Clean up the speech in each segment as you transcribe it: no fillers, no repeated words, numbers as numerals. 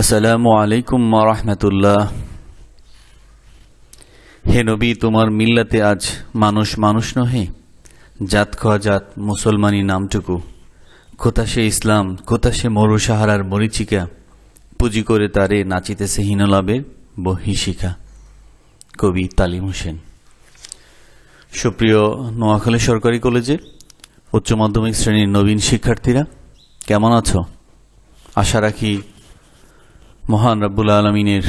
আসসালামু আলাইকুম ওয়া রাহমাতুল্লাহ। হে নবী, তোমার মিল্লাতে আজ মানুষ মানুষ নহে, জাত খোয়া জাত মুসলমানি নামটুকু। কোথা সে ইসলাম, কোথা সে মরু সাহারার মরিচিকা, পুঁজি করে তারে নাচিতেছে হীনলাভের বহিশিখা। কবি তালিম হোসেন। সুপ্রিয় নোয়াখালী সরকারি কলেজের উচ্চ মাধ্যমিক শ্রেণীর নবীন শিক্ষার্থীরা, কেমন আছো? আশা রাখি মহান রব্বুল আলমিনের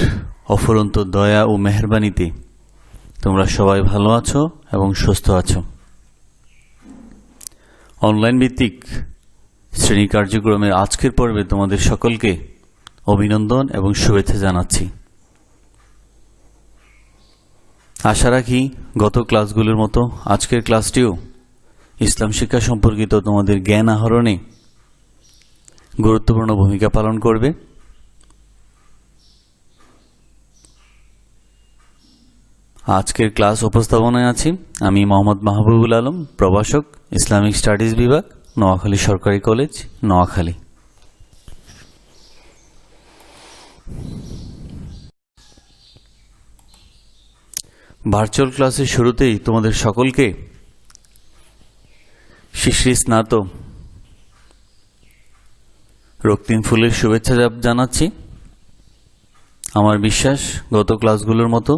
অফুরন্ত দয়া ও মেহেরবানিতে তোমরা সবাই ভালো আছো এবং সুস্থ আছো। অনলাইন ভিত্তিক শ্রেণী কার্যক্রমের আজকের পর্বে তোমাদের সকলকে অভিনন্দন এবং শুভেচ্ছা জানাচ্ছি। আশা রাখি গত ক্লাসগুলোর মতো আজকের ক্লাসটিও ইসলাম শিক্ষা সম্পর্কিত তোমাদের জ্ঞান আহরণে গুরুত্বপূর্ণ ভূমিকা পালন করবে। আজকের ক্লাস উপস্থাপনায় আছি আমি মোহাম্মদ মাহবুবুল আলম, প্রভাষক, ইসলামিক স্টাডিজ বিভাগ, নোয়াখালী সরকারি কলেজ, নোয়াখালী। ভার্চুয়াল ক্লাসের শুরুতেই তোমাদের সকলকে শিশির স্নাত রক্তিম ফুলের শুভেচ্ছা জানাচ্ছি। আমার বিশ্বাস গত ক্লাসগুলোর মতো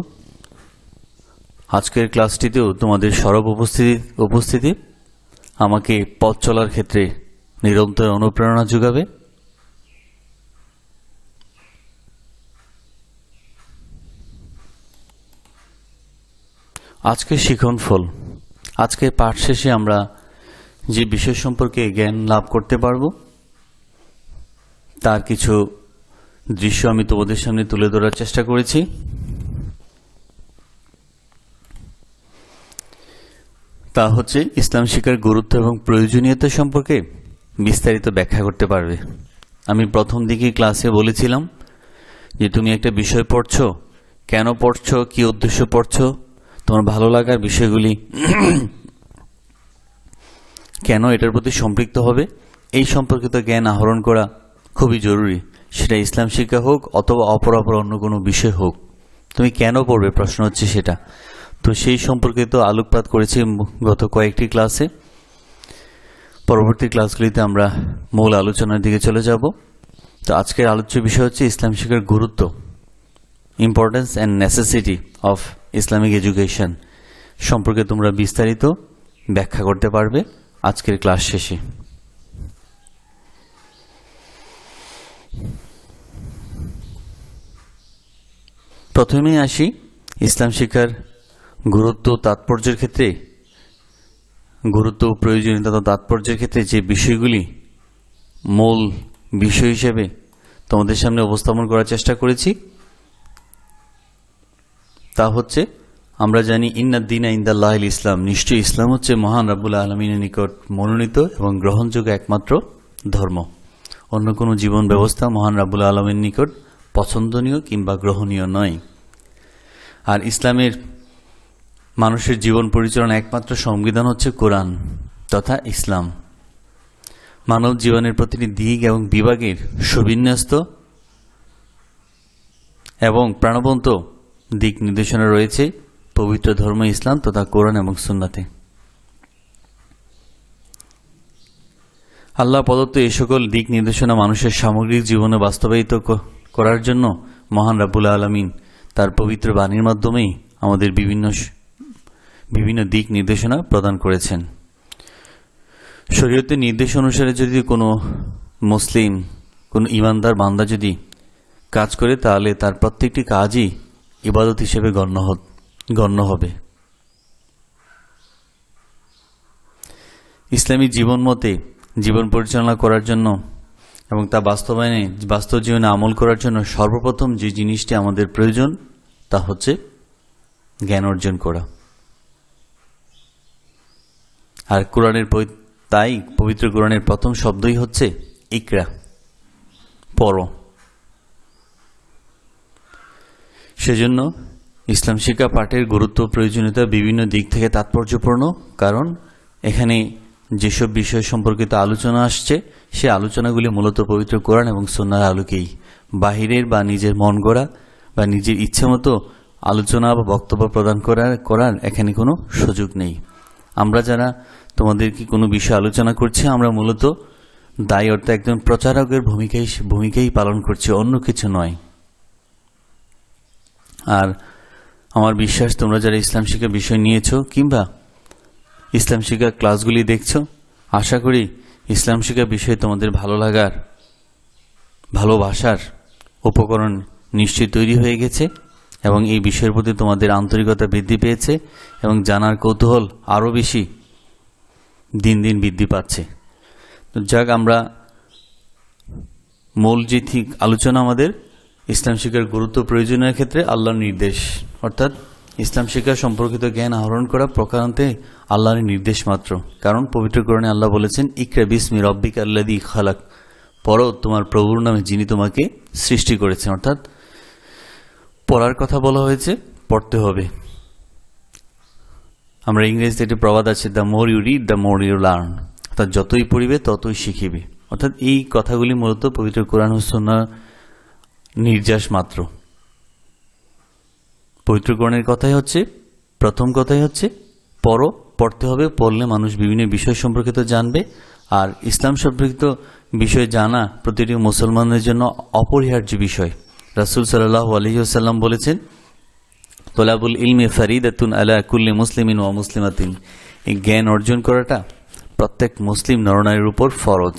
আজকের ক্লাসটিতেও তোমাদের সরব উপস্থিতি আমাকে পথ চলার ক্ষেত্রে নিরন্তর অনুপ্রেরণা যোগাবে। আজকের শিখন ফল, আজকের পাঠ শেষে আমরা যে বিষয় সম্পর্কে জ্ঞান লাভ করতে পারব তার কিছু দৃশ্য আমি তোমাদের সামনে তুলে ধরার চেষ্টা করেছি। তা হচ্ছে ইসলাম শিক্ষার গুরুত্ব এবং প্রয়োজনীয়তা সম্পর্কে বিস্তারিত ব্যাখ্যা করতে পারবে। আমি প্রথম দিকে ক্লাসে বলেছিলাম যে তুমি একটা বিষয় পড়ছো, কেন পড়ছো, কি উদ্দেশ্য পড়ছো, তোমার ভালো লাগার বিষয়গুলি কেন এটার প্রতি সম্পৃক্ত হবে, এই সম্পর্কিত জ্ঞান আহরণ করা খুবই জরুরি। সেটা ইসলাম শিক্ষা হোক অথবা অপর অন্য কোনো বিষয় হোক, তুমি কেন পড়বে প্রশ্ন হচ্ছে সেটা। তো সেই সম্পর্কিত আলোকপাত করেছি গত কয়েকটি ক্লাসে। পরবর্তী ক্লাসগুলিতে আমরা মূল আলোচনার দিকে চলে যাব। তো আজকের আলোচ্য বিষয় হচ্ছে ইসলাম শিক্ষার গুরুত্ব, importance and necessity of Islamic education সম্পর্কে তোমরা বিস্তারিত ব্যাখ্যা করতে পারবে আজকের ক্লাস শেষে। প্রথমেই আসি ইসলাম শিক্ষার গুরুত্ব তাৎপর্যের ক্ষেত্রে, গুরুত্ব প্রয়োজনীয়তা তাৎপর্যের ক্ষেত্রে যে বিষয়গুলি মূল বিষয় হিসেবে তোমাদের সামনে উপস্থাপন করার চেষ্টা করেছি তা হচ্ছে, আমরা জানি ইন্নাদ-দীনা ইনদাল্লাহিল ইসলাম, নিশ্চয়ই ইসলাম হচ্ছে মহান রাব্বুল আলামিনের নিকট মনোনীত এবং গ্রহণযোগ্য একমাত্র ধর্ম। অন্য কোনো জীবন ব্যবস্থা মহান রাব্বুল আলামিনের নিকট পছন্দনীয় কিংবা গ্রহণীয় নয়। আর ইসলামের মানুষের জীবন পরিচালনা একমাত্র সংবিধান হচ্ছে কোরআন তথা ইসলাম। মানব জীবনের প্রতিটি দিক এবং বিভাগের সুবিন্যস্ত এবং প্রাণবন্ত দিক নির্দেশনা রয়েছে পবিত্র ধর্ম ইসলাম তথা কোরআন এবং সুন্নাতে। আল্লাহ প্রদত্ত এই সকল দিক নির্দেশনা মানুষের সামগ্রিক জীবনে বাস্তবায়িত করার জন্য মহান রাব্বুল আলামিন তার পবিত্র বাণীর মাধ্যমেই আমাদের বিভিন্ন দিক নির্দেশনা প্রদান করেছেন। শরীয়তের নির্দেশ অনুসারে যদি কোনো মুসলিম, কোনো ইমানদার বান্দা যদি কাজ করে, তাহলে তার প্রত্যেকটি কাজই ইবাদত হিসেবে গণ্য হবে। ইসলামী জীবন মতে জীবন পরিচালনা করার জন্য এবং তা বাস্তবায়নে বাস্তব জীবনে আমল করার জন্য সর্বপ্রথম যে জিনিসটি আমাদের প্রয়োজন তা হচ্ছে জ্ঞান অর্জন করা। আর তাই পবিত্র কোরআনের প্রথম শব্দই হচ্ছে ইকরা, পড়ো। সেজন্য ইসলাম শিক্ষা পাঠের গুরুত্ব প্রয়োজনীয়তা বিভিন্ন দিক থেকে তাৎপর্যপূর্ণ, কারণ এখানে যেসব বিষয় সম্পর্কিত আলোচনা আসছে সে আলোচনাগুলি মূলত পবিত্র কোরআন এবং সুন্নাহর আলোকেই বাহিরের বা নিজের মন গড়া বা নিজের ইচ্ছে মতো আলোচনা বা বক্তব্য প্রদান করার এখানে কোনো সুযোগ নেই। আমরা যারা তোমাদেরকে কোনো বিষয় আলোচনা করছি, আমরা মূলত দায়ী অর্থে একজন প্রচারকের ভূমিকাই পালন করছি, অন্য কিছু নয়। আর আমার বিশ্বাস তোমরা যারা ইসলাম শিক্ষা বিষয় নিয়েছো কিংবা ইসলাম শিক্ষা ক্লাসগুলি দেখছো, আশা করি ইসলাম শিক্ষা বিষয়ে তোমাদের ভালো লাগার, ভালোবাসার উপকরণ নিশ্চয়ই তৈরি হয়ে গেছে এবং এই বিষয়ের প্রতি তোমাদের আন্তরিকতা বৃদ্ধি পেয়েছে এবং জানার কৌতূহল আরও বেশি দিন দিন বৃদ্ধি পাচ্ছে। তো যাক, আমরা মূল যে ঠিক আলোচনা আমাদের ইসলাম শিক্ষার গুরুত্ব প্রয়োজনের ক্ষেত্রে আল্লাহর নির্দেশ, অর্থাৎ ইসলাম শিক্ষা সম্পর্কিত জ্ঞান আহরণ করা প্রকারান্তে আল্লাহর নির্দেশ মাত্র। কারণ পবিত্র কোরআনে আল্লাহ বলেছেন, ইকরা বিসমি রব্বিকা আল্লাযী খালাক, পড়ো তোমার প্রভুর নামে যিনি তোমাকে সৃষ্টি করেছেন। অর্থাৎ পড়ার কথা বলা হয়েছে, পড়তে হবে। আমরা ইংরেজিতে একটি প্রবাদ আছে, the more you read the more you learn, অর্থাৎ যতই পড়িবে ততই শিখিবে। অর্থাৎ এই কথাগুলি মূলত পবিত্র কোরআন ও সুন্নাহ নির্যাস মাত্র। পবিত্র কোরআনের কথাই হচ্ছে, প্রথম কথাই হচ্ছে পড়ো, পড়তে হবে। পড়লে মানুষ বিভিন্ন বিষয় সম্পর্কিত জানবে। আর ইসলাম সম্পর্কিত বিষয় জানা প্রতিটি মুসলমানের জন্য অপরিহার্য বিষয়। রাসূল সাল্লাল্লাহু আলাইহি ওয়াসাল্লাম বলেছেন, তলাবুল ইলমি ফারিদাতুন আলা কুল্লি মুসলিমিন ওয়া মুসলিমাতিন, এই জ্ঞান অর্জন করাটা প্রত্যেক মুসলিম নরনারীর উপর ফরজ।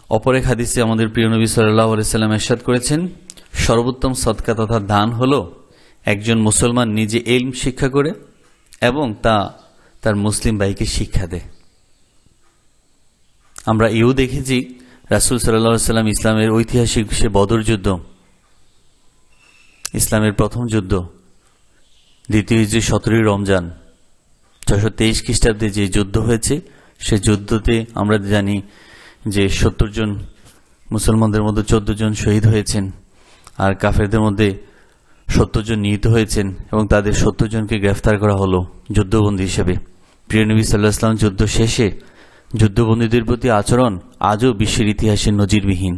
অপর এক হাদিসে আমাদের প্রিয় নবী সাল্লাল্লাহু আলাইহি ওয়াসাল্লাম ইরশাদ করেছেন, সর্বোত্তম সদকা তথা দান হলো একজন মুসলমান নিজে ইলম শিক্ষা করে এবং তার মুসলিম ভাইকে শিক্ষা দেয়। আমরা এও দেখেছি রাসূল সাল্লাল্লাহু আলাইহি ওয়াসাল্লাম ইসলামের ঐতিহাসিক সে বদর যুদ্ধ, ইসলামের প্রথম যুদ্ধ, দ্বিতীয় হিজরি 17 রমজান 623 খ্রিস্টাব্দে যে যুদ্ধ হয়েছে, সে যুদ্ধতে আমরা জানি যে 70 জন মুসলমানদের মধ্যে 14 জন শহীদ হয়েছেন আর কাফেরদের মধ্যে 70 জন নিহত হয়েছেন এবং তাদের 70 জনকে গ্রেফতার করা হলো যুদ্ধবন্দী হিসেবে। প্রিয় নবী সাল্লাল্লাহু আলাইহি ওয়াসাল্লাম যুদ্ধ শেষে যুদ্ধবন্দীদের প্রতি আচরণ আজও বিশ্বের ইতিহাসে নজিরবিহীন।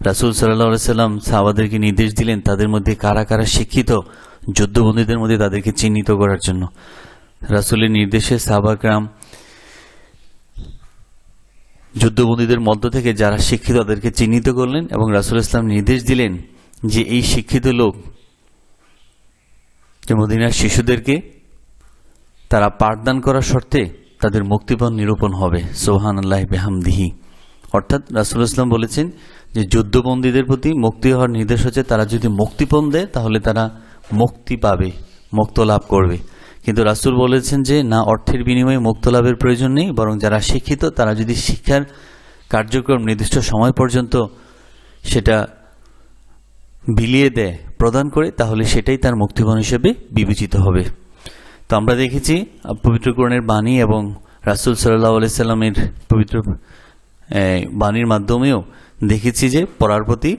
রাসূল সাল্লাল্লাহু আলাইহি ওয়াসাল্লাম সাহাবাদেরকে নির্দেশ দিলেন তাদের মধ্যে কারা কারা শিক্ষিত, যুদ্ধবন্দীদের মধ্যে তাদেরকে চিহ্নিত করার জন্য। রাসূলের নির্দেশে সাহাবাকরাম যুদ্ধবন্দীদের মধ্য থেকে যারা শিক্ষিত তাদেরকে চিহ্নিত করলেন এবং রাসূল ইসলাম নির্দেশ দিলেন যে এই শিক্ষিত লোক যে মদিনার শিশুদেরকে তারা পাঠদান করার শর্তে তাদের মুক্তিপণ নিরূপণ হবে। সুবহানাল্লাহি বিহামদিহি। অর্থাৎ রাসূল ইসলাম বলেছেন যে যুদ্ধবন্দীদের প্রতি মুক্তি হওয়ার নির্দেশ হচ্ছে তারা যদি মুক্তিপণ দেয় তাহলে তারা মুক্তি পাবে, মুক্ত লাভ করবে। কিন্তু রাসূল বলেছেন যে না, অর্থের বিনিময়ে মুক্ত লাভের প্রয়োজন নেই, বরং যারা শিক্ষিত তারা যদি শিক্ষার কার্যক্রম নির্দিষ্ট সময় পর্যন্ত সেটা বিলিয়ে দেয়, প্রদান করে, তাহলে সেটাই তার মুক্তিপণ হিসেবে বিবেচিত হবে। তো আমরা দেখেছি পবিত্র কোরআনের বাণী এবং রাসূল সাল্লাল্লাহু আলাইহি সাল্লামের পবিত্র বাণীর মাধ্যমেও দেখেছি যে পড়ার প্রতি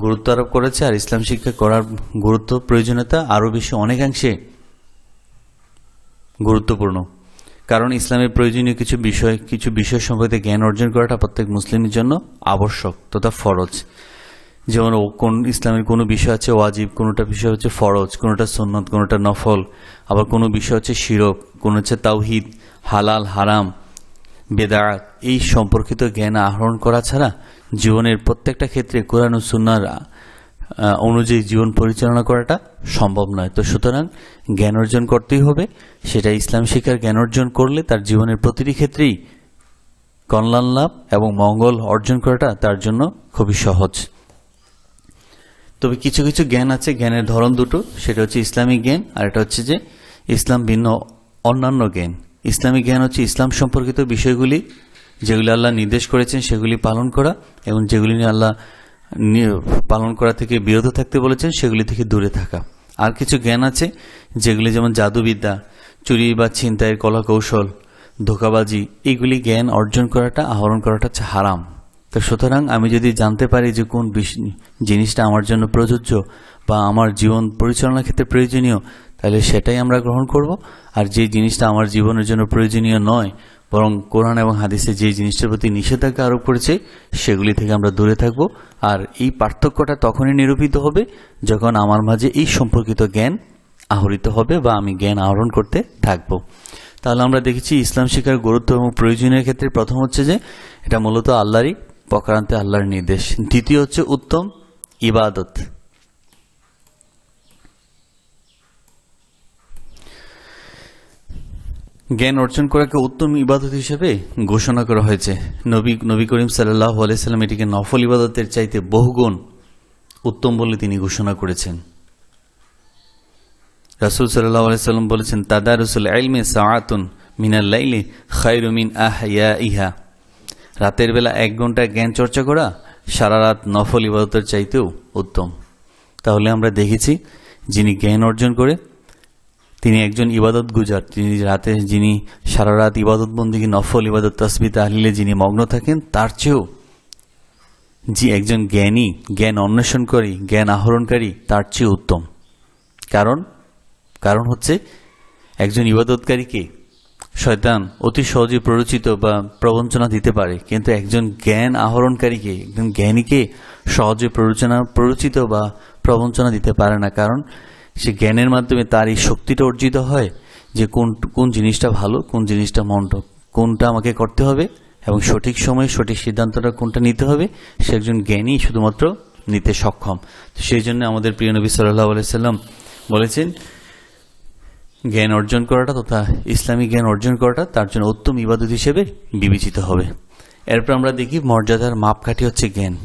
গুরুত্ব আরোপ করেছে আর ইসলাম শিক্ষা করার গুরুত্ব প্রয়োজনীয়তা আরও বেশি অনেকাংশে গুরুত্বপূর্ণ। কারণ ইসলামের প্রয়োজনীয় কিছু বিষয় সম্পর্কে জ্ঞান অর্জন করাটা প্রত্যেক মুসলিমের জন্য আবশ্যক তথা ফরজ। যেমন কোন ইসলামের কোনো বিষয় আছে ওয়াজিব, কোনোটা বিষয় হচ্ছে ফরজ, কোনোটা সুন্নত, কোনোটা নফল, আবার কোনো বিষয় হচ্ছে শিরক, কোনো হচ্ছে তাওহীদ, হালাল হারাম, বেদাত। এই সম্পর্কিত জ্ঞান আহরণ করা ছাড়া জীবনের প্রত্যেকটা ক্ষেত্রে কোরআন ও সুন্নাহর অনুযায়ী জীবন পরিচালনা করাটা সম্ভব নয়। তো সুতরাং জ্ঞান অর্জন করতেই হবে। সেটা ইসলাম শিক্ষার জ্ঞান অর্জন করলে তার জীবনের প্রতিটি ক্ষেত্রেই কল্যাণ লাভ এবং মঙ্গল অর্জন করাটা তার জন্য খুবই সহজ। তবে কিছু কিছু জ্ঞান আছে, জ্ঞানের ধরন দুটো, সেটা হচ্ছে ইসলামিক জ্ঞান আর এটা হচ্ছে যে ইসলাম ভিন্ন অন্যান্য জ্ঞান। ইসলামিক জ্ঞান হচ্ছে ইসলাম সম্পর্কিত বিষয়গুলি যেগুলি আল্লাহ নির্দেশ করেছেন সেগুলি পালন করা এবং যেগুলি নিয়ে আল্লাহ পালন করা থেকে বিরত থাকতে বলেছেন সেগুলি থেকে দূরে থাকা। আর কিছু জ্ঞান আছে যেগুলি যেমন জাদুবিদ্যা, চুরি বা ছিনতাইয়ের কলা কৌশল, ধোঁকাবাজি, এইগুলি জ্ঞান অর্জন করাটা, আহরণ করাটা হচ্ছে হারাম। তো সুতরাং আমি যদি জানতে পারি যে কোন জিনিসটা আমার জন্য প্রযোজ্য বা আমার জীবন পরিচালনার ক্ষেত্রে প্রয়োজনীয়, তাহলে সেটাই আমরা গ্রহণ করব। আর যে জিনিসটা আমার জীবনের জন্য প্রয়োজনীয় নয় বরং কোরআন এবং হাদিসে যে জিনিসটার প্রতি নিষেধাজ্ঞা আরোপ করেছে সেগুলি থেকে আমরা দূরে থাকব। আর এই পার্থক্যটা তখনই নিরূপিত হবে যখন আমার মাঝে এই সম্পর্কিত জ্ঞান আহরিত হবে বা আমি জ্ঞান আহরণ করতে থাকব। তাহলে আমরা দেখেছি ইসলাম শিক্ষার গুরুত্ব এবং প্রয়োজনীয় ক্ষেত্রে প্রথম হচ্ছে যে এটা মূলত আল্লাহরই প্রকারান্তে আল্লাহর নির্দেশ। দ্বিতীয় হচ্ছে উত্তম ইবাদত। জ্ঞান অর্জন করাকে উত্তম ইবাদত হিসেবে ঘোষণা করা হয়েছে। নবী করিম সাল্লাল্লাহু আলাইহি সাল্লাম এটিকে নফল ইবাদতের চাইতে বহুগুণ উত্তম বলে তিনি ঘোষণা করেছেন। রাসূল সাল্লাল্লাহু আলাইহি সাল্লাম বলেছেন, তাদারুসুল ইলমি সাআতুন মিনাল লাইলি খায়রু মিন আহইয়াইহা। রাতের বেলা 1 ঘন্টা জ্ঞান চর্চা করা সারা রাত নফল ইবাদতের চাইতেও উত্তম। তাহলে আমরা দেখেছি যিনি জ্ঞান অর্জন করে তিনি একজন ইবাদত গুজার, যিনি সারা রাত ইবাদত বন্দেগী নফল ইবাদত তাসবিহ তাহলিলে যিনি মগ্ন থাকেন, তার চেয়েও যে একজন জ্ঞানী, জ্ঞান অন্বেষণকারী, জ্ঞান আহরণকারী তার চেয়ে উত্তম। কারণ হচ্ছে একজন ইবাদতকারীকে শয়তান অতি সহজে প্ররোচিত বা প্রবঞ্চনা দিতে পারে, কিন্তু একজন জ্ঞান আহরণকারীকে, একজন জ্ঞানীকে সহজে প্ররোচিত বা প্রবঞ্চনা দিতে পারে না। কারণ সে জ্ঞানের মাধ্যমে তার এই শক্তিটা অর্জিত হয় যে কোন জিনিসটা ভালো, কোন জিনিসটা মন্দ, কোনটা আমাকে করতে হবে এবং সঠিক সময়ে সঠিক সিদ্ধান্তটা কোনটা নিতে হবে, সে একজন জ্ঞানী শুধুমাত্র নিতে সক্ষম। তো সেই জন্য আমাদের প্রিয় নবী সাল্লাল্লাহু আলাইহি সাল্লাম বলেছেন জ্ঞান অর্জন করাটা তথা ইসলামী জ্ঞান অর্জন করাটা তার জন্য উত্তম ইবাদত হিসেবে বিবেচিত হবে। এরপর আমরা দেখি মর্যাদার মাপকাঠি হচ্ছে জ্ঞান।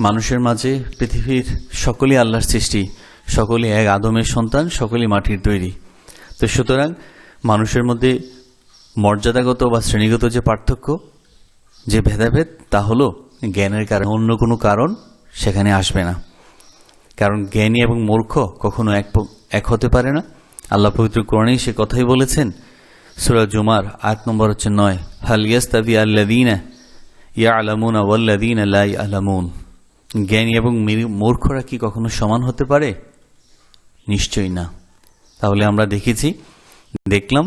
মানুষের মাঝে পৃথিবীর সকলেই আল্লাহর সৃষ্টি, সকলেই এক আদমের সন্তান, সকলেই মাটির তৈরি। তো সুতরাং মানুষের মধ্যে মর্যাদাগত বা শ্রেণীগত যে পার্থক্য, যে ভেদাভেদ, তা হলো জ্ঞানের কারণে, অন্য কোনো কারণ সেখানে আসবে না। কারণ জ্ঞানী এবং মূর্খ কখনো এক হতে পারে না। আল্লাহ পবিত্র কোরআনেই সে কথাই বলেছেন। সূরা জুমার আয়াত নম্বর হচ্ছে 9, হাল ইয়াস্তাবি আল্লাযীনা ইয়ালামুনা ওয়াল্লাযীনা লা ইয়ালামুন। জ্ঞানী এবং মূর্খরা কি কখনো সমান হতে পারে? নিশ্চয়ই না। তাহলে আমরা দেখলাম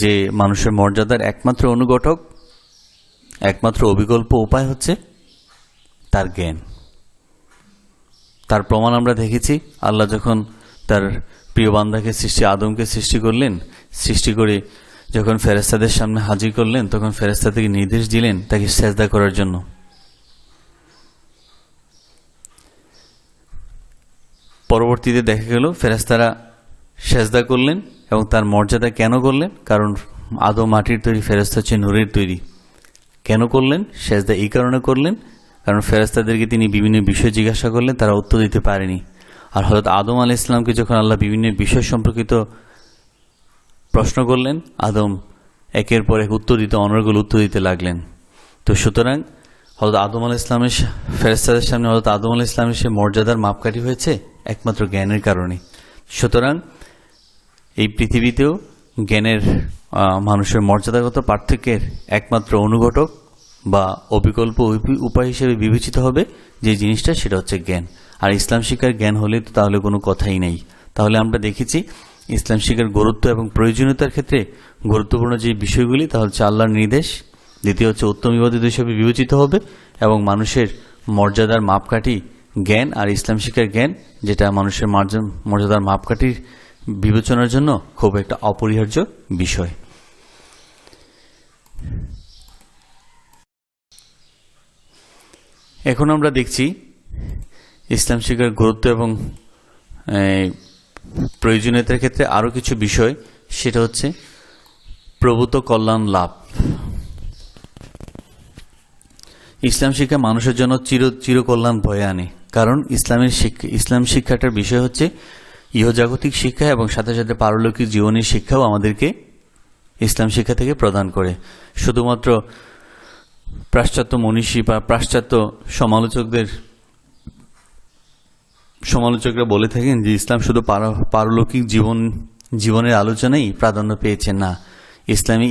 যে মানুষের মর্যাদার একমাত্র অনুঘটক, একমাত্র অবিকল্প উপায় হচ্ছে তার জ্ঞান। তার প্রমাণ আমরা দেখেছি আল্লাহ যখন তার প্রিয় বান্দাকে আদমকে সৃষ্টি করলেন, সৃষ্টি করে যখন ফেরেশতাদের সামনে হাজির করলেন, তখন ফেরেশতাদেরকে নির্দেশ দিলেন তাকে সেজদা করার জন্য। পরবর্তীতে দেখা গেল ফেরেশতারা সেজদা করলেন এবং তার মর্যাদা কেন করলেন? কারণ আদম মাটির তৈরি, ফেরেশতা হচ্ছে নূরের তৈরি। কেন করলেন সেজদা? এই কারণে করলেন কারণ ফেরেশতাদেরকে তিনি বিভিন্ন বিষয় জিজ্ঞাসা করলেন, তারা উত্তর দিতে পারেনি। আর হযরত আদম আলাইহিস সালামকে যখন আল্লাহ বিভিন্ন বিষয় সম্পর্কিত প্রশ্ন করলেন, আদম একের পর এক উত্তর দিতে, অনর্গল উত্তর দিতে লাগলেন। তো সুতরাং হযরত আদম আলাইহিস সালামের ফেরেশতাদের সামনে হযরত আদম আলাইহিস সালামের সে মর্যাদার মাপকাঠি হয়েছে একমাত্র জ্ঞানের কারণে। সুতরাং এই পৃথিবীতেও জ্ঞানের মানুষের মর্যাদাগত পার্থক্যের একমাত্র অনুঘটক বা অবিকল্প উপায় হিসেবে বিবেচিত হবে যে জিনিসটা, সেটা হচ্ছে জ্ঞান। আর ইসলাম শিক্ষার জ্ঞান হলে তো তাহলে কোনো কথাই নেই। তাহলে আমরা দেখেছি ইসলাম শিক্ষার গুরুত্ব এবং প্রয়োজনীয়তার ক্ষেত্রে গুরুত্বপূর্ণ যে বিষয়গুলি, তা হচ্ছে আল্লাহর নির্দেশ, দ্বিতীয় হচ্ছে উত্তম ইবাদত হিসেবে বিবেচিত হবে এবং মানুষের মর্যাদার মাপকাঠি জ্ঞান, আর ইসলাম শিক্ষার জ্ঞান যেটা মানুষের মর্যাদার মাপকাঠির বিবেচনার জন্য খুব একটা অপরিহার্য বিষয়। এখন আমরা দেখছি ইসলাম শিক্ষার গুরুত্ব এবং প্রয়োজনীয়তার ক্ষেত্রে আরও কিছু বিষয়, সেটা হচ্ছে প্রভূত কল্যাণ লাভ। ইসলাম শিক্ষা মানুষের জন্য চিরকল্যাণ বয়ে আনে। কারণ ইসলাম শিক্ষাটার বিষয় হচ্ছে ইহজাগতিক শিক্ষা এবং সাথে সাথে পারলৌকিক জীবনের শিক্ষাও আমাদেরকে ইসলাম শিক্ষা থেকে প্রদান করে। শুধুমাত্র পাশ্চাত্য মনীষী বা পাশ্চাত্য সমালোচকরা বলে থাকেন যে ইসলাম শুধু পারলৌকিক জীবনের আলোচনাই প্রাধান্য পেয়েছে। না, ইসলামী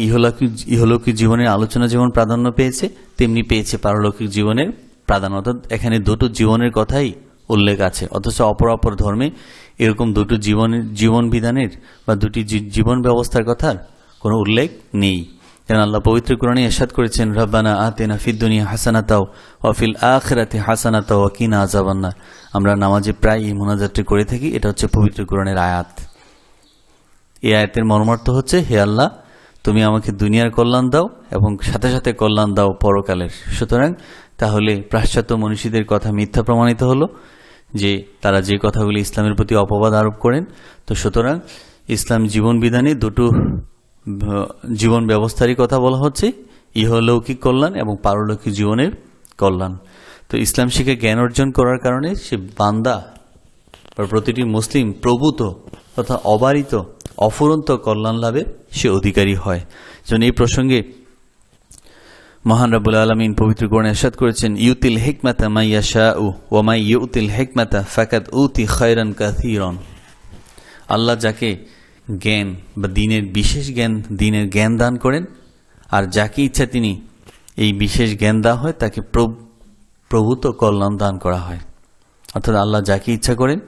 ইহলৌকিক জীবনের আলোচনা যেমন প্রাধান্য পেয়েছে, তেমনি পেয়েছে পারলৌকিক জীবনের প্রাধান্য। অর্থাৎ এখানে দুটো জীবনের কথাই উল্লেখ আছে, অথচ অপর অপর ধর্মে এরকম দুটো জীবন বিধানের বা দুটি জীবন ব্যবস্থার কথার কোনো উল্লেখ নেই। যেন আল্লাহ পবিত্র কোরআনে ইরশাদ করেছেন, রব্বানা আতিনা ফিদ দুনিয়া হাসানাতাও ওয়া ফিল আখিরাতি হাসানাতাও ওয়া কিনা আযাবান্নার। আমরা নামাজে প্রায় এই মুনাজাতটি করে থাকি, এটা হচ্ছে পবিত্র কোরআনের আয়াত। এই আয়াতের মর্মার্থ হচ্ছে, হে আল্লাহ, তুমি আমাকে দুনিয়ার কল্যাণ দাও এবং সাথে সাথে কল্যাণ দাও পরকালের। সুতরাং তাহলে পাশ্চাত্য মনীষীদের কথা মিথ্যা প্রমাণিত হলো, যে তারা যে কথাগুলি ইসলামের প্রতি অপবাদ আরোপ করেন। তো সুতরাং ইসলাম জীবন বিধানে দুটো জীবন ব্যবস্থারই কথা বলা হচ্ছে, ইহলৌকিক কল্যাণ এবং পারলৌকিক জীবনের কল্যাণ। তো ইসলাম শিখে জ্ঞান অর্জন করার কারণে সে বান্দা বা প্রতিটি মুসলিম প্রভূত তথা অবারিত অফুরন্ত কল্যাণ লাভের সে অধিকারী হয়। যেন এই প্রসঙ্গে মহান রাব্বুল আলামিন পবিত্র কোরআনে ইরশাদ করেছেন, ইউতিল হিকমাতা মান ইয়াশাউ ওয়া মান ইউতিল হিকমাতা ফাকাদ উতি খায়রান কাসীরান। আল্লাহ যাকে জ্ঞান বা দিনের বিশেষ জ্ঞান, দিনের জ্ঞান দান করেন, আর যাকে ইচ্ছা তিনি এই বিশেষ জ্ঞান দেওয়া হয়, তাকে প্রভূত কল্যাণ দান করা হয়। অর্থাৎ আল্লাহ যাকে ইচ্ছা করেন,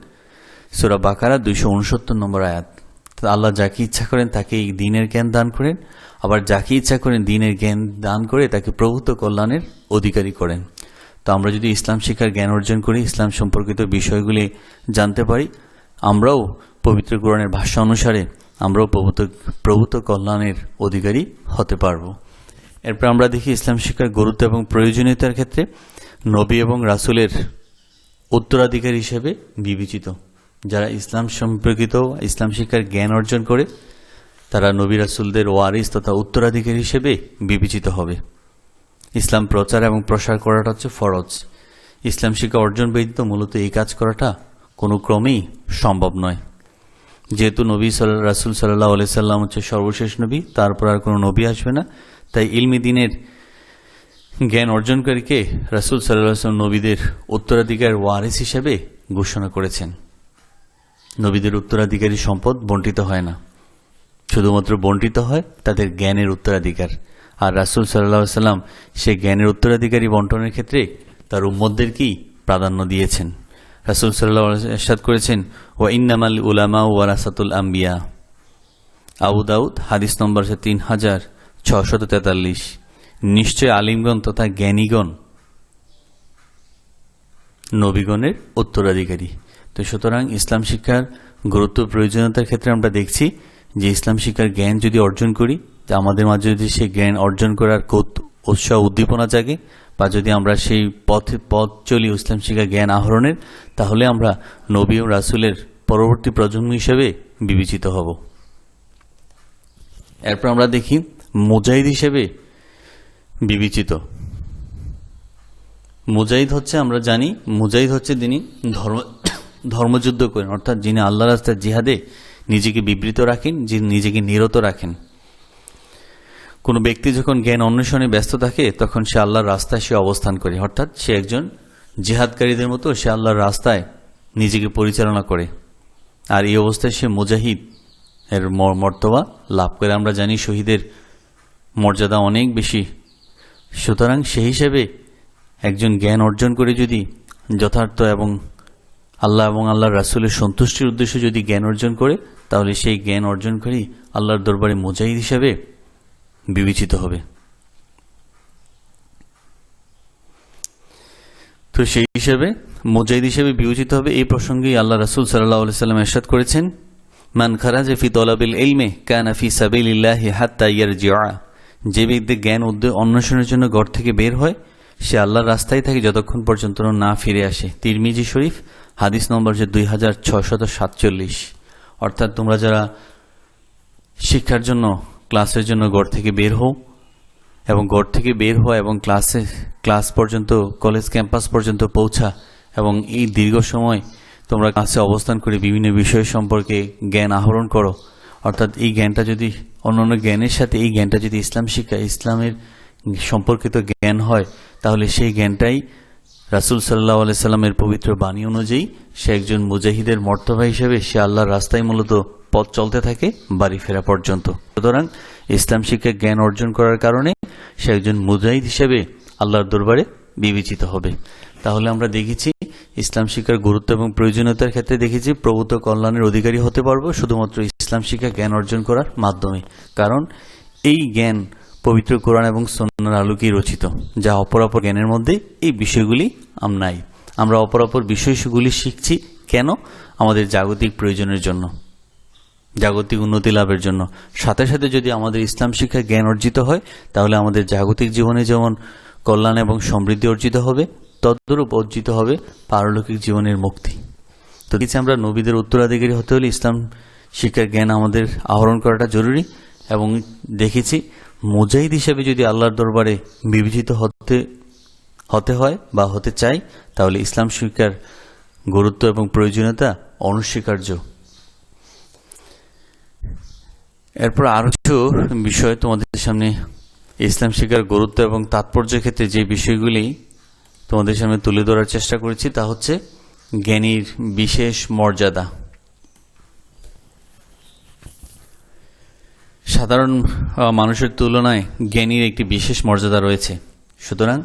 সূরা বাকারা 269 নম্বর আয়াত, আল্লাহ যাকে ইচ্ছা করেন তাকে এই দিনের জ্ঞান দান করেন, আবার যাকে ইচ্ছা করেন দিনের জ্ঞান দান করে তাকে প্রভূত কল্যাণের অধিকারী করেন। তো আমরা যদি ইসলাম শিক্ষার জ্ঞান অর্জন করি, ইসলাম সম্পর্কিত বিষয়গুলি জানতে পারি, আমরাও পবিত্র কোরআনের ভাষ্য অনুসারে আমরাও প্রভূত কল্যাণের অধিকারী হতে পারব। এরপর আমরা দেখি ইসলাম শিক্ষার গুরুত্ব এবং প্রয়োজনীয়তার ক্ষেত্রে নবী এবং রাসূলের উত্তরাধিকারী হিসেবে বিবেচিত যারা ইসলাম সম্পর্কিত ইসলাম শিক্ষার জ্ঞান অর্জন করে, তারা নবী রাসূলদের ওয়ারিস তথা উত্তরাধিকারী হিসেবে বিবেচিত হবে। ইসলাম প্রচার এবং প্রসার করাটা হচ্ছে ফরজ। ইসলাম শিক্ষা অর্জন ব্যতীত মূলত এই কাজ করাটা কোনো ক্রমেই সম্ভব নয়। যেহেতু নবী রাসূল সাল্লাল্লাহু আলাইহি সাল্লাম হচ্ছে সর্বশেষ নবী, তারপর আর কোনো নবী আসবে না, তাই ইলমি দ্বীনের জ্ঞান অর্জনকারীকে রাসূল সাল্লাল্লাহু আলাইহি ওয়াসাল্লাম নবীদের উত্তরাধিকার ওয়ারিস হিসেবে ঘোষণা করেছেন। নবীদের উত্তরাধিকারী সম্পদ বণ্টিত হয় না, শুধুমাত্র বণ্টিত হয় তাদের জ্ঞানের উত্তরাধিকার। আর রাসূল সাল্লাল্লাহু আলাইহি ওয়াসাল্লাম সেই জ্ঞানের উত্তরাধিকারী বণ্টনের ক্ষেত্রে তার উম্মতদেরকেই প্রাধান্য দিয়েছেন। রাসূল সাল্লাল্লাহু আলাইহি ওয়াসাল্লাম ইরশাদ করেছেন, ওয়া ইন্নামাল উলামা ওয়ারাসাতুল আম্বিয়া। আবু দাউদ হাদিস নম্বর 3643। নিশ্চয় আলিমগণ তথা জ্ঞানীগণ নবীগণের উত্তরাধিকারী। তো সুতরাং ইসলাম শিক্ষার গুরুত্ব প্রয়োজনীয়তার ক্ষেত্রে আমরা দেখছি যে ইসলাম শিক্ষার জ্ঞান যদি অর্জন করি, আমাদের মাঝে যদি সেই জ্ঞান অর্জন করার উৎসাহ উদ্দীপনা জাগে, বা যদি আমরা সেই পথ চলি ইসলাম শিক্ষার জ্ঞান আহরণের, তাহলে আমরা নবী ও রাসূলের পরবর্তী প্রজন্ম হিসেবে বিবেচিত হব। এরপর আমরা দেখি মুজাহিদ হিসেবে বিবেচিত। মুজাহিদ হচ্ছে, আমরা জানি মুজাহিদ হচ্ছে যিনি ধর্মযুদ্ধ করেন, অর্থাৎ যিনি আল্লাহর রাস্তায় জিহাদে নিজেকে বিবৃত রাখেন, যিনি নিজেকে নিরত রাখেন। কোনো ব্যক্তি যখন জ্ঞান অন্বেষণে ব্যস্ত থাকে, তখন সে আল্লাহর রাস্তায় সে অবস্থান করে, অর্থাৎ সে একজন জিহাদকারীদের মতো সে আল্লাহর রাস্তায় নিজেকে পরিচালনা করে। আর এই অবস্থায় সে মুজাহিদ এর মর্তবা লাভ করে। আমরা জানি শহীদের মর্যাদা অনেক বেশি। সুতরাং সেই হিসেবে একজন জ্ঞান অর্জন করে যদি যথার্থ এবং আল্লাহ এবং আল্লাহর রাসূলের সন্তুষ্টির উদ্দেশ্যে যদি জ্ঞান অর্জন করে, তাহলে সেই জ্ঞান অর্জনকারী আল্লাহর দরবারে মুজাহিদ হিসেবে বিবেচিত হবে। তো সেই হিসেবে মুজাহিদ হিসেবে বিবেচিত হবে। এই প্রসঙ্গে আল্লাহ রাসূল সাল্লাল্লাহু আলাইহি ওয়াসাল্লাম ইরশাদ করেছেন, মান খারাজা ফি তলাবিল ইলমি কানা ফি সাবিলিল্লাহি হাত্তা ইয়ারজিআ। যে ব্যক্তি জ্ঞান অন্বেষণের জন্য ঘর থেকে বের হয়, সে আল্লাহর রাস্তায় থাকে যতক্ষণ পর্যন্ত না ফিরে আসে। তিরমিজি শরীফ হাদিস নম্বর 2647। অর্থাৎ তোমরা যারা শিক্ষার জন্য ক্লাসের জন্য ঘর থেকে বের হও এবং ঘর থেকে বের হওয়া এবং ক্লাস পর্যন্ত কলেজ ক্যাম্পাস পর্যন্ত পৌঁছা এবং এই দীর্ঘ সময় তোমরা ক্লাসে অবস্থান করে বিভিন্ন বিষয় সম্পর্কে জ্ঞান আহরণ করো, অর্থাৎ এই জ্ঞানটা যদি অন্যান্য জ্ঞানের সাথে এই জ্ঞানটা যদি ইসলাম শিক্ষা ইসলামের সম্পর্কিত জ্ঞান হয়, তাহলে সেই জ্ঞানটাই রাসূল সাল্লাল্লাহু আলাইহি সাল্লামের পবিত্র বাণী অনুযায়ী সে একজন মুজাহিদের মর্তবা হিসেবে সে আল্লাহর রাস্তায় মূলত পথ চলতে থাকে বাড়ি ফেরা পর্যন্ত। সুতরাং ইসলাম শিক্ষা জ্ঞান অর্জন করার কারণে সে একজন মুজাহিদ হিসেবে আল্লাহর দরবারে বিবেচিত হবে। তাহলে আমরা দেখেছি ইসলাম শিক্ষার গুরুত্ব এবং প্রয়োজনীয়তার ক্ষেত্রে দেখেছি প্রভূত কল্যাণের অধিকারী হতে পারবো শুধুমাত্র ইসলাম শিক্ষা জ্ঞান অর্জন করার মাধ্যমে। কারণ এই জ্ঞান পবিত্র কোরআন এবং সুন্নাহর আলোকেই রচিত, যা অপরাপর জ্ঞানের মধ্যে এই বিষয়গুলি নাই। আমরা অপরাপর বিষয়গুলি শিখছি কেন? আমাদের জাগতিক প্রয়োজনের জন্য, জাগতিক উন্নতি লাভের জন্য। সাথে সাথে যদি আমাদের ইসলাম শিক্ষা জ্ঞান অর্জিত হয়, তাহলে আমাদের জাগতিক জীবনে যেমন কল্যাণ এবং সমৃদ্ধি অর্জিত হবে, তদ্রূপ অর্জিত হবে পারলৌকিক জীবনের মুক্তি। তো কিছু আমরা নবীদের উত্তরাধিকারী হতে হলে ইসলাম শিক্ষার জ্ঞান আমাদের আহরণ করাটা জরুরি। এবং দেখেছি মুজাহিদ হিসেবে যদি আল্লাহর দরবারে বিবেচিত হতে হয় বা হতে চাই, তাহলে ইসলাম শিক্ষার গুরুত্ব এবং প্রয়োজনীয়তা অনস্বীকার্য। এরপর আরো কিছু বিষয় তোমাদের সামনে ইসলাম শিক্ষার গুরুত্ব এবং তাৎপর্যের ক্ষেত্রে যে বিষয়গুলি তোমাদের সামনে তুলে ধরার চেষ্টা করেছি, তা হচ্ছে জ্ঞানীর বিশেষ মর্যাদা। সাধারণ মানুষের তুলনায় জ্ঞানীর একটি বিশেষ মর্যাদা রয়েছে। সুতরাং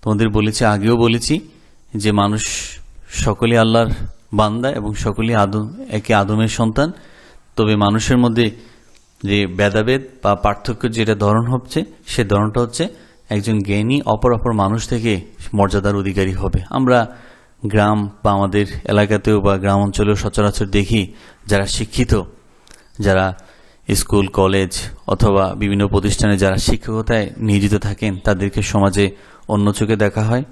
তোমাদের বলেছি, আগেও বলেছি যে মানুষ সকলেই আল্লাহর বান্দা এবং সকলেই একে আদমের সন্তান। তবে মানুষের মধ্যে যে ভেদাভেদ বা পার্থক্য যেটা ধরন হচ্ছে, সে ধরনটা হচ্ছে একজন জ্ঞানী অপর মানুষ থেকে মর্যাদার অধিকারী হবে। আমরা গ্রাম বা আমাদের এলাকাতেও বা গ্রাম অঞ্চলেও সচরাচর দেখি যারা শিক্ষিত, যারা স্কুল কলেজ অথবা বিভিন্ন প্রতিষ্ঠানে যারা শিক্ষকতায় নিয়োজিত থাকেন, তাদেরকে সমাজে অন্য চোখে দেখা হয়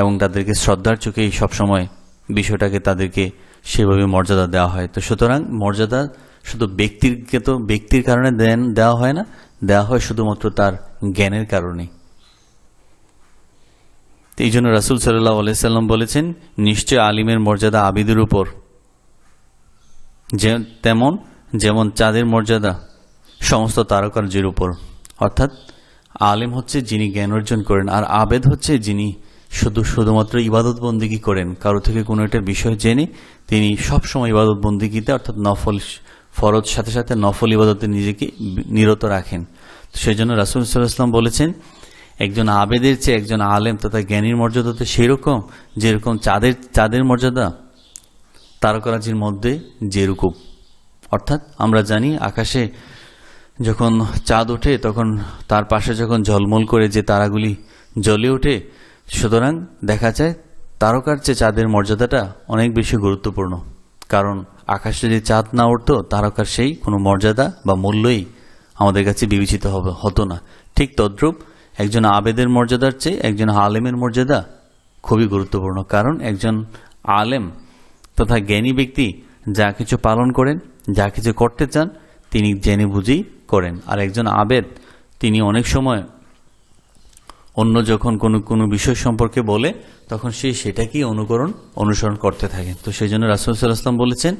এবং তাদেরকে শ্রদ্ধার চোখেই সবসময় বিষয়টাকে তাদেরকে সেভাবে মর্যাদা দেওয়া হয়। তো সুতরাং মর্যাদা শুধু ব্যক্তির কারণে দেওয়া হয় না, দেওয়া হয় শুধুমাত্র তার জ্ঞানের কারণে। এই জন্য রাসূল সাল্লাল্লাহু আলাইহি সাল্লাম বলেছেন, নিশ্চয় আলিমের মর্যাদা আবিদের উপর যেমন চাঁদের মর্যাদা সমস্ত তারকার্যের উপর। অর্থাৎ আলিম হচ্ছে যিনি জ্ঞান অর্জন করেন, আর আবেদ হচ্ছে যিনি শুধুমাত্র ইবাদত বন্দিগি করেন। কারো থেকে কোনো একটা বিষয় জেনে তিনি সবসময় ইবাদত বন্দিগিতে অর্থাৎ ফরজ সাথে সাথে নফল ইবাদতে নিজেকে নিরত রাখেন। সেই জন্য রাসূল সাল্লাল্লাহু আলাইহি ওয়াসাল্লাম বলেছেন, একজন আবেদের চেয়ে একজন আলেম তথা জ্ঞানীর মর্যাদা তো সেই রকম যেরকম চাঁদের মর্যাদা তারকারাজির মধ্যে যেরকম। অর্থাৎ আমরা জানি আকাশে যখন চাঁদ ওঠে তখন তার পাশে যখন ঝলমল করে যে তারাগুলি জ্বলে ওঠে, সুতরাং দেখা যায় তারকার চেয়ে চাঁদের মর্যাদাটা অনেক বেশি গুরুত্বপূর্ণ। কারণ আকাশে যদি চাঁদ না উঠতো, তারকার সেই কোনো মর্যাদা বা মূল্যই আমাদের কাছে বিবেচিত হতো না। ঠিক তদ্রূপ একজন আবেদের মর্যাদার চেয়ে একজন আলেমের মর্যাদা খুবই গুরুত্বপূর্ণ। কারণ একজন আলেম তথা জ্ঞানী ব্যক্তি যা কিছু পালন করেন, যা কিছু করতে চান, তিনি জেনে বুঝেই করেন। আর একজন আবেদ তিনি অনেক সময় অন্য যখন কোনো বিষয় সম্পর্কে বলে, তখন সেটাকেই অনুসরণ করতে থাকেন। তো সেই জন্য রাসূল সাল্লাল্লাহু আলাইহি ওয়াসাল্লাম বলেছেন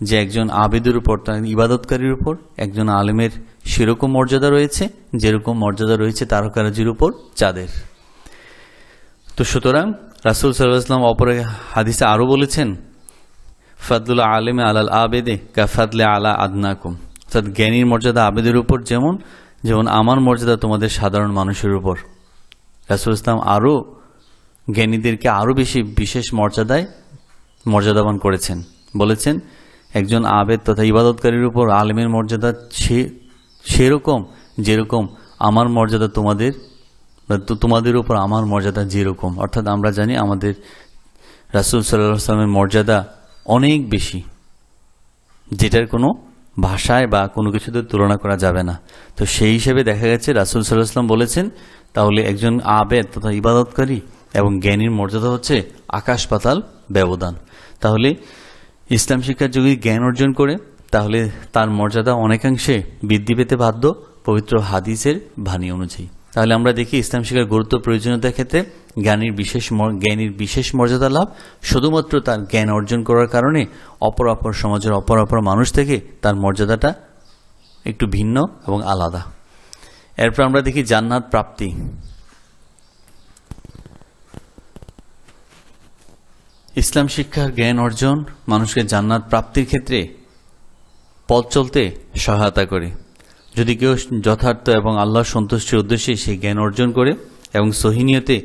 যে একজন আবেদের উপর, ইবাদতকারীর উপর একজন আলেমের সেরকম মর্যাদা রয়েছে যেরকম মর্যাদা রয়েছে তারকারাজির উপর চাঁদের। তো সুতরাং রাসূল সাল্লাল্লাহু আলাইহি ওয়াসাল্লাম অপর হাদিসে আরো বলেছেন, ফাদলুল আলেমে আলাল আবেদে কা ফাদলে আলা আদনাকুম। অর্থাৎ জ্ঞানীর মর্যাদা আবেদের উপর যেমন আমার মর্যাদা তোমাদের সাধারণ মানুষের উপর। রাসূল ইসলাম আরো জ্ঞানীদেরকে আরো বেশি বিশেষ মর্যাদাবান করেছেন। বলেছেন একজন আবেদ তথা ইবাদতকারীর উপর আলেমের মর্যাদা সেরকম যেরকম আমার মর্যাদা তোমাদের উপর আমার মর্যাদা যেরকম। অর্থাৎ আমরা জানি আমাদের রাসূল সাল্লাল্লাহু আলাইহি ওয়াসাল্লামের মর্যাদা অনেক বেশি, যেটার কোনো ভাষায় বা কোনো কিছুতে তুলনা করা যাবে না। তো সেই হিসেবে দেখা গেছে রাসূল সাল্লাল্লাহু আলাইহি ওয়াসাল্লাম বলেছেন, তাহলে একজন আবেদ তথা ইবাদতকারী এবং জ্ঞানীর মর্যাদা হচ্ছে আকাশ পাতাল ব্যবধান। তাহলে ইসলাম শিক্ষার যদি জ্ঞান অর্জন করে, তাহলে তার মর্যাদা অনেকাংশে বৃদ্ধি পেতে বাধ্য পবিত্র হাদিসের বাণী অনুযায়ী। তাহলে আমরা দেখি ইসলাম শিক্ষার গুরুত্ব প্রয়োজনীয়তার ক্ষেত্রে জ্ঞানীর বিশেষ মর্যাদা লাভ শুধুমাত্র তার জ্ঞান অর্জন করার কারণে সমাজের অপর মানুষ থেকে তার মর্যাদাটা একটু ভিন্ন এবং আলাদা। এরপর আমরা দেখি জান্নাত প্রাপ্তি। ইসলাম শিক্ষার জ্ঞান অর্জন মানুষকে জান্নাত প্রাপ্তির ক্ষেত্রে পথ চলতে সহায়তা করে। যদি কেউ যথার্থ এবং আল্লাহর সন্তুষ্টির উদ্দেশ্যে সেই জ্ঞান অর্জন করে এবং সহিহ নিয়তে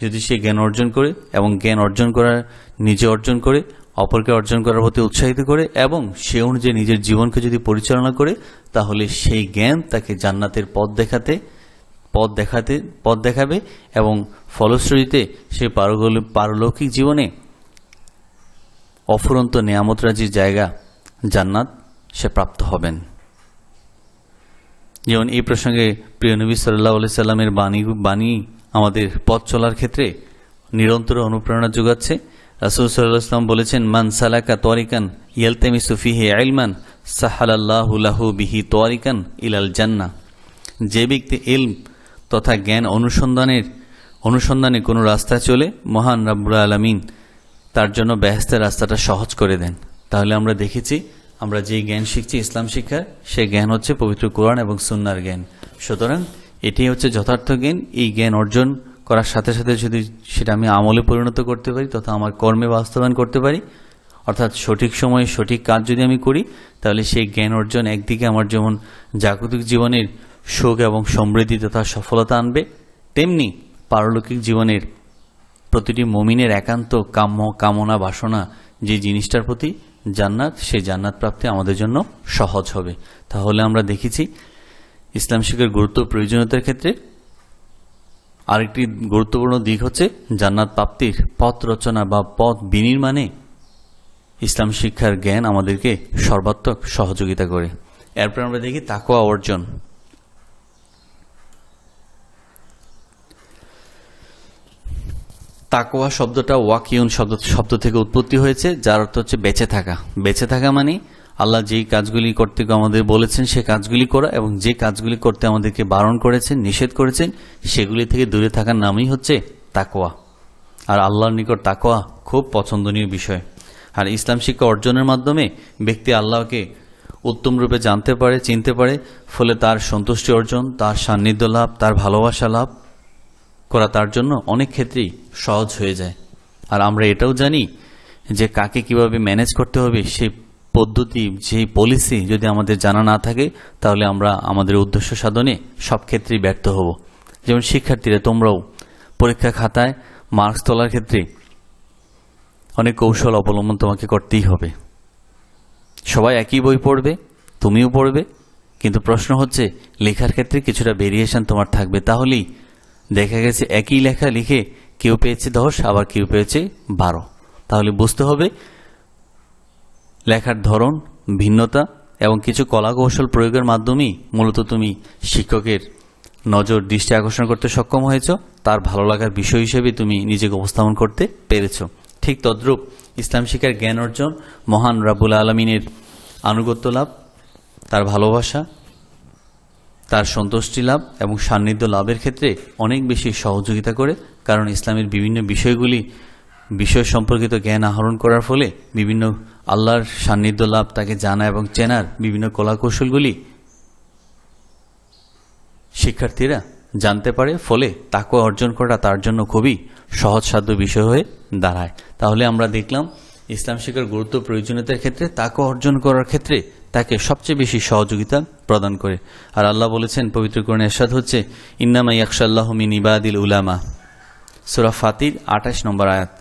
যদি সে জ্ঞান অর্জন করে এবং জ্ঞান অর্জন করার নিজে অর্জন করে, অপরকে অর্জন করার প্রতি উৎসাহিত করে এবং সে অনুযায়ী নিজের জীবনকে যদি পরিচালনা করে, তাহলে সেই জ্ঞান তাকে জান্নাতের পথ দেখাবে এবং ফলশ্রুতিতে সে পারলৌকিক জীবনে অফুরন্ত নেয়ামতরাজির জায়গা জান্নাত সে প্রাপ্ত হবেন। যেমন এই প্রসঙ্গে প্রিয় নবী সাল্লাল্লাহু আলাইহি সাল্লামের বাণী আমাদের পথ চলার ক্ষেত্রে নিরন্তর অনুপ্রেরণা যোগাচ্ছে। রাসূল সাল্লাল্লাহু আলাইহি ওয়াসাল্লাম বলেছেন, মান সালাকা তরিকান ইয়ালতামিসু ফিহি ইলমান সাহালাল্লাহু লাহু বিহি তরিকান ইলাল জান্নাহ। যে ব্যক্তি ইলম তথা জ্ঞান অনুসন্ধানে কোনো রাস্তা চলে, মহান রব্বুল আলামিন তার জন্য বেহেশতের রাস্তাটা সহজ করে দেন। তাহলে আমরা দেখেছি, আমরা যে জ্ঞান শিখছি ইসলাম শিক্ষার, সে জ্ঞান হচ্ছে পবিত্র কোরআন এবং সুন্নাহর জ্ঞান। সুতরাং এটাই হচ্ছে যথার্থ জ্ঞান। এই জ্ঞান অর্জন করার সাথে সাথে যদি সেটা আমি আমলে পরিণত করতে পারি তথা আমার কর্মে বাস্তবায়ন করতে পারি, অর্থাৎ সঠিক সময়ে সঠিক কাজ যদি আমি করি, তাহলে সেই জ্ঞান অর্জন একদিকে আমার যেমন জাগতিক জীবনের সুখ এবং সমৃদ্ধি তথা সফলতা আনবে, তেমনি পারলৌকিক জীবনের প্রতিটি মুমিনের একান্ত কামনা বাসনা যে জিনিসটার প্রতি জান্নাত, সেই জান্নাত প্রাপ্তি আমাদের জন্য সহজ হবে। তাহলে আমরা দেখেছি ইসলাম শিক্ষার গুরুত্ব প্রয়োজনীয়তার ক্ষেত্রে আরেকটি গুরুত্বপূর্ণ দিক হচ্ছে জান্নাত প্রাপ্তির পথ রচনা বা পথ বিনির্মাণে ইসলাম শিক্ষার জ্ঞান আমাদেরকে সর্বাত্মক সহযোগিতা করে। এরপর আমরা দেখি তাকওয়া অর্জন। তাকওয়া শব্দটা ওয়াকিউন শব্দ থেকে উৎপত্তি হয়েছে, যার অর্থ হচ্ছে বেঁচে থাকা। বেঁচে থাকা মানে আল্লাহ যেই কাজগুলি করতে আমাদের বলেছেন সে কাজগুলি করা, এবং যে কাজগুলি করতে আমাদেরকে বারণ করেছেন, নিষেধ করেছেন, সেগুলি থেকে দূরে থাকার নামই হচ্ছে তাকওয়া। আর আল্লাহর নিকট তাকওয়া খুব পছন্দনীয় বিষয়। আর ইসলাম শিক্ষা অর্জনের মাধ্যমে ব্যক্তি আল্লাহকে উত্তম রূপে জানতে পারে, চিনতে পারে, ফলে তার সন্তুষ্টি অর্জন, তার সান্নিধ্য লাভ, তার ভালোবাসা লাভ করা তার জন্য অনেক ক্ষেত্রেই সহজ হয়ে যায়। আর আমরা এটাও জানি যে কাকে কিভাবে ম্যানেজ করতে হবে, সেই পদ্ধতি, সেই পলিসি যদি আমাদের জানা না থাকে, তাহলে আমরা আমাদের উদ্দেশ্য সাধনে সব ক্ষেত্রেই ব্যর্থ হব। যেমন শিক্ষার্থীরা, তোমরাও পরীক্ষা খাতায় মার্কস তোলার ক্ষেত্রে অনেক কৌশল অবলম্বন তোমাকে করতেই হবে। সবাই একই বই পড়বে, তুমিও পড়বে, কিন্তু প্রশ্ন হচ্ছে লেখার ক্ষেত্রে কিছুটা ভেরিয়েশন তোমার থাকবে। তাহলেই দেখা গেছে একই লেখা লিখে কেউ পেয়েছে 10, আবার কেউ পেয়েছে 12। তাহলে বুঝতে হবে লেখার ধরন, ভিন্নতা এবং কিছু কলা কৌশল প্রয়োগের মাধ্যমেই মূলত তুমি শিক্ষকের নজর দৃষ্টি আকর্ষণ করতে সক্ষম হয়েছ, তার ভালো লাগার বিষয় হিসেবে তুমি নিজেকে উপস্থাপন করতে পেরেছ। ঠিক তদ্রূপ ইসলাম শিক্ষার জ্ঞান অর্জন মহান রাব্বুল আলামিনের আনুগত্য লাভ, তার ভালোবাসা, তার সন্তুষ্টি লাভ এবং সান্নিধ্য লাভের ক্ষেত্রে অনেক বেশি সহযোগিতা করে। কারণ ইসলামের বিভিন্ন বিষয় সম্পর্কিত জ্ঞান আহরণ করার ফলে বিভিন্ন আল্লাহর সান্নিধ্য লাভ, তাকে জানা এবং চেনার বিভিন্ন কলাকৌশলগুলি শিক্ষার্থীরা জানতে পারে, ফলে তাকওয়া অর্জন করা তার জন্য খুবই সহজসাধ্য বিষয় হয়ে দাঁড়ায়। তাহলে আমরা দেখলাম ইসলাম শিক্ষার গুরুত্ব প্রয়োজনীয়তার ক্ষেত্রে তাকওয়া অর্জন করার ক্ষেত্রে তাকে সবচেয়ে বেশি সহযোগিতা প্রদান করে। আর আল্লাহ বলেছেন, পবিত্র কোরআনে ইরশাদ হচ্ছে, ইন্নামা ইয়াখশাল্লাহু মিন ইবাদিল উলামা, সূরা ফাতির 28 নম্বর আয়াত।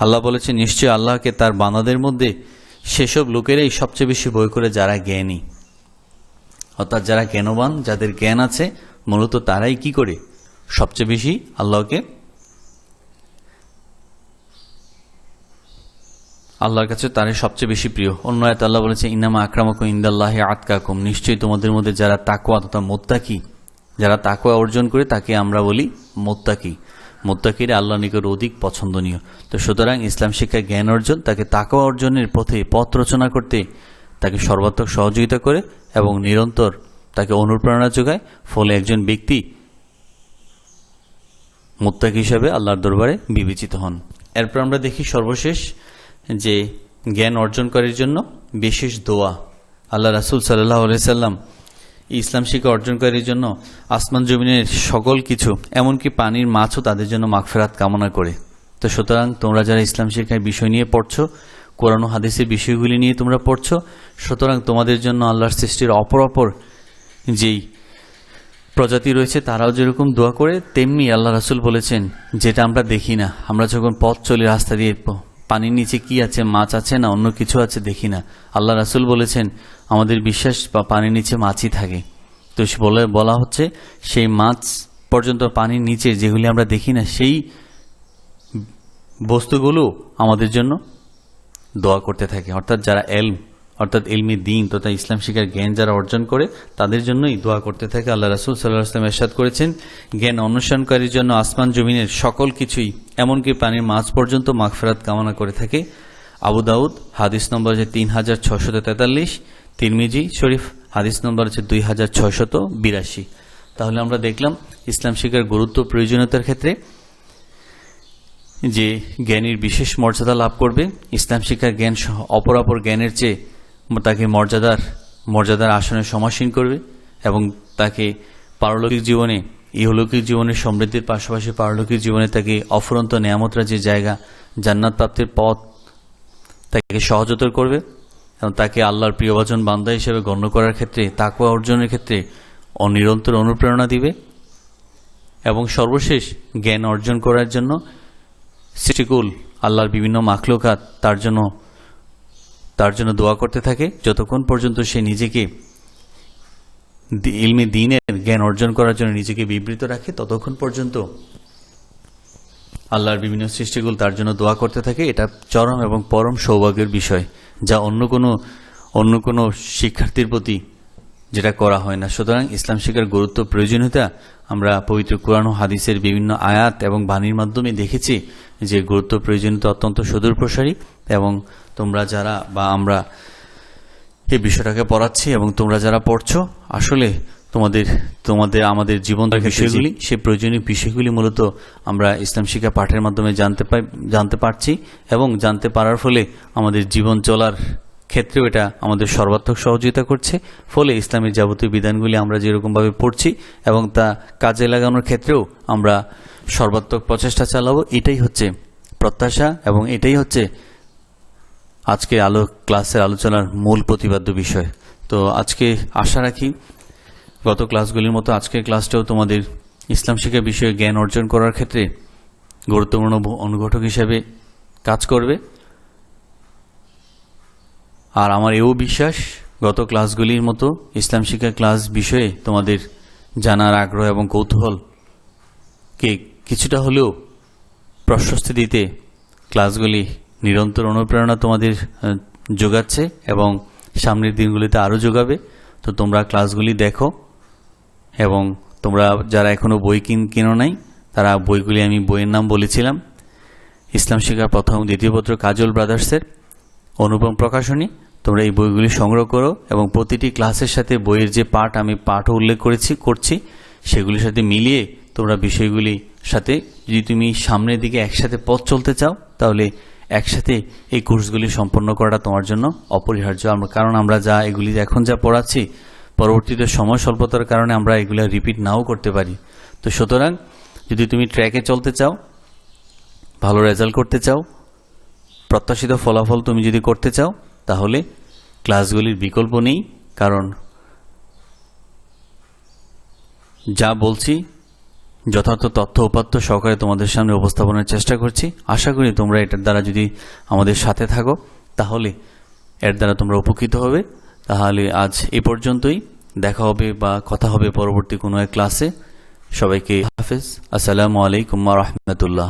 আল্লাহ বলেছেন, নিশ্চয়ই আল্লাহকে তার বান্দাদের মধ্যে সেসব লোকেরাই সবচেয়ে বেশি ভয় করে যারা জ্ঞানী, অর্থাৎ যারা জ্ঞানবান, যাদের জ্ঞান আছে, মূলত তারাই কি করে সবচেয়ে বেশি আল্লাহর কাছে তারাই সবচেয়ে বেশি প্রিয়। অন্য আয়াতে আল্লাহ বলেছে, ইন্নামা আকরামাকুম ইনদাল্লাহি আতকাকুম, নিশ্চয়ই তোমাদের মধ্যে যারা তাকওয়া তথা মুত্তাকি, যারা তাকওয়া অর্জন করে তাকে আমরা বলি মুত্তাকি। মুত্তাকিরা আল্লাহর নিকট অধিক পছন্দনীয়। তো সুতরাং ইসলাম শিক্ষা জ্ঞান অর্জন তাকে তাকওয়া অর্জনের পথ রচনা করতে তাকে সর্বাত্মক সহযোগিতা করে এবং নিরন্তর তাকে অনুপ্রেরণা যোগায়, ফলে একজন ব্যক্তি মুত্তাকি হিসাবে আল্লাহর দরবারে বিবেচিত হন। এরপর আমরা দেখি সর্বশেষ যে জ্ঞান অর্জনকারীর জন্য বিশেষ দোয়া। আল্লাহ রাসূল সাল্লাল্লাহু আলাইহি সাল্লাম ইসলাম শিক্ষা অর্জনকারীর জন্য আসমান জমিনের সকল কিছু, এমনকি পানির মাছও তাদের জন্য মাগফিরাত কামনা করে। তো সুতরাং তোমরা যারা ইসলাম শিক্ষার বিষয় নিয়ে পড়ছো, কোরআন ও হাদিসের বিষয়গুলি নিয়ে তোমরা পড়ছো, সুতরাং তোমাদের জন্য আল্লাহর সৃষ্টির অপর যেই প্রজাতি রয়েছে তারাও যেরকম দোয়া করে, তেমনি আল্লাহ রাসূল বলেছেন যেটা আমরা দেখি না, আমরা যখন পথ চলি রাস্তা দিয়ে পানির নিচে কি আছে, মাছ আছে না অন্য কিছু আছে দেখি না, আল্লাহ রাসূল বলেছেন আমাদের বিশ্বাস বা পানির নিচে মাছই থাকে। তো বলা হচ্ছে সেই মাছ পর্যন্ত পানির নিচে যেগুলি আমরা দেখি না সেই বস্তুগুলো আমাদের জন্য দোয়া করতে থাকে। অর্থাৎ যারা অর্থাৎ ইলমি দ্বীন তথা ইসলাম শিক্ষার জ্ঞান যারা অর্জন করে তাদের জন্যই দোয়া করতে থাকে। আল্লাহ রাসূল সাল্লাল্লাহু আলাইহি ওয়াসাল্লাম ইরশাদ করেছেন, জ্ঞান অনুসরণকারীর জন্য আসমান জমিনের সকল কিছুই এমনকি পানির মাছ পর্যন্ত মাগফিরাত কামনা করে থাকে। আবু দাউদ হাদিস নম্বর 3643, তিরমিজি শরীফ হাদিস নম্বর 2682। তাহলে আমরা দেখলাম ইসলাম শিক্ষার গুরুত্ব প্রয়োজনীয়তার ক্ষেত্রে যে জ্ঞানীর বিশেষ মর্যাদা লাভ করবে। ইসলাম শিক্ষার জ্ঞান অপর জ্ঞানের চেয়ে তাকে মর্যাদার আসনে সমাসীন করবে এবং তাকে পারলৌকিক জীবনে ইহলৌকিক জীবনের সমৃদ্ধির পাশাপাশি পারলৌকিক জীবনে তাকে অফুরন্ত নেয়ামতরা যে জায়গা জান্নাত প্রাপ্তির পথ তাকে সহজতর করবে এবং তাকে আল্লাহর প্রিয়ভাজন বান্দা হিসেবে গণ্য করার ক্ষেত্রে তাকওয়া অর্জনের ক্ষেত্রে নিরন্তর অনুপ্রেরণা দিবে। এবং সর্বশেষ জ্ঞান অর্জন করার জন্য সৃষ্টিকুল আল্লাহর বিভিন্ন মাখলুকাত তার জন্য দোয়া করতে থাকে যতক্ষণ পর্যন্ত সে নিজেকে ইলমে দ্বীনের জ্ঞান অর্জন করার জন্য নিজেকে বিবৃত রাখে, ততক্ষণ পর্যন্ত আল্লাহর বিভিন্ন সৃষ্টিকুল তার জন্য দোয়া করতে থাকে। এটা চরম এবং পরম সৌভাগ্যের বিষয়, যা অন্য কোনো শিক্ষার্থীর প্রতি যেটা করা হয় না। সুতরাং ইসলাম শিক্ষার গুরুত্ব প্রয়োজনীয়তা আমরা পবিত্র কুরআন ও হাদিসের বিভিন্ন আয়াত এবং বাণীর মাধ্যমে দেখেছি যে গুরুত্ব প্রয়োজনীয়তা অত্যন্ত সুদূর প্রসারী। এবং তোমরা যারা বা আমরা এই বিষয়টাকে পড়াচ্ছি এবং তোমরা যারা পড়ছো, আসলে আমাদের জীবন বিষয়গুলি সেই প্রয়োজনীয় বিষয়গুলি মূলত আমরা ইসলাম শিক্ষা পাঠের মাধ্যমে জানতে পারছি এবং জানতে পারার ফলে আমাদের জীবন চলার ক্ষেত্রেও এটা আমাদের সর্বাত্মক সহযোগিতা করছে। ফলে ইসলামের যাবতীয় বিধানগুলি আমরা যেরকমভাবে পড়ছি এবং তা কাজে লাগানোর ক্ষেত্রেও আমরা সর্বাত্মক প্রচেষ্টা চালাবো, এটাই হচ্ছে প্রত্যাশা এবং এটাই হচ্ছে আজকে ক্লাসের আলোচনার মূল প্রতিপাদ্য বিষয়। তো আজকে আশা রাখি গত ক্লাসগুলির মতো আজকের ক্লাসটাও তোমাদের ইসলাম শিক্ষা বিষয়ে জ্ঞান অর্জন করার ক্ষেত্রে গুরুত্বপূর্ণ অনুঘটক হিসেবে কাজ করবে। আর আমার এও বিশ্বাস গত ক্লাসগুলির মতো ইসলাম শিক্ষা ক্লাস বিষয়ে তোমাদের জানার আগ্রহ এবং কৌতূহলকে কিছুটা হলেও প্রশস্তি দিতে ক্লাসগুলি নিরন্তর অনুপ্রেরণা তোমাদের যোগাচ্ছে এবং সামনের দিনগুলিতে আরও যোগাবে। তো তোমরা ক্লাসগুলি দেখো এবং তোমরা যারা এখনও বই কিনো নাই তারা বইগুলি, আমি বইয়ের নাম বলেছিলাম, ইসলাম শিক্ষার প্রথম দ্বিতীয় পত্র কাজল ব্রাদার্সের অনুপম প্রকাশনী, তোমরা এই বইগুলি সংগ্রহ করো এবং প্রতিটি ক্লাসের সাথে বইয়ের যে আমি পাঠও উল্লেখ করছি সেগুলির সাথে মিলিয়ে তোমরা বিষয়গুলির সাথে যদি তুমি সামনের দিকে একসাথে পথ চলতে চাও তাহলে একসাথে এই কোর্সগুলি সম্পন্ন করাটা তোমার জন্য অপরিহার্য। কারণ আমরা এগুলি এখন যা পড়াচ্ছি পরবর্তীতে সময় স্বল্পতার কারণে আমরা এগুলো রিপিট নাও করতে পারি। তো সুতরাং যদি তুমি ট্র্যাকে চলতে চাও, ভালো রেজাল্ট করতে চাও, প্রত্যাশিত ফলাফল তুমি যদি করতে চাও, তাহলে ক্লাসগুলির বিকল্প নেই। কারণ যা বলছি যথার্থ তথ্য উপাত্ত সহকারে তোমাদের সামনে উপস্থাপনের চেষ্টা করছি। আশা করি তোমরা এটার দ্বারা যদি আমাদের সাথে থাকো তাহলে এর দ্বারা তোমরা উপকৃত হবে। তাহলে আজ এই পর্যন্তই, দেখা হবে বা কথা হবে পরবর্তী কোনো এক ক্লাসে। সবাইকে হাফেজ, আসসালামু আলাইকুম ওয়া রাহমাতুল্লাহ।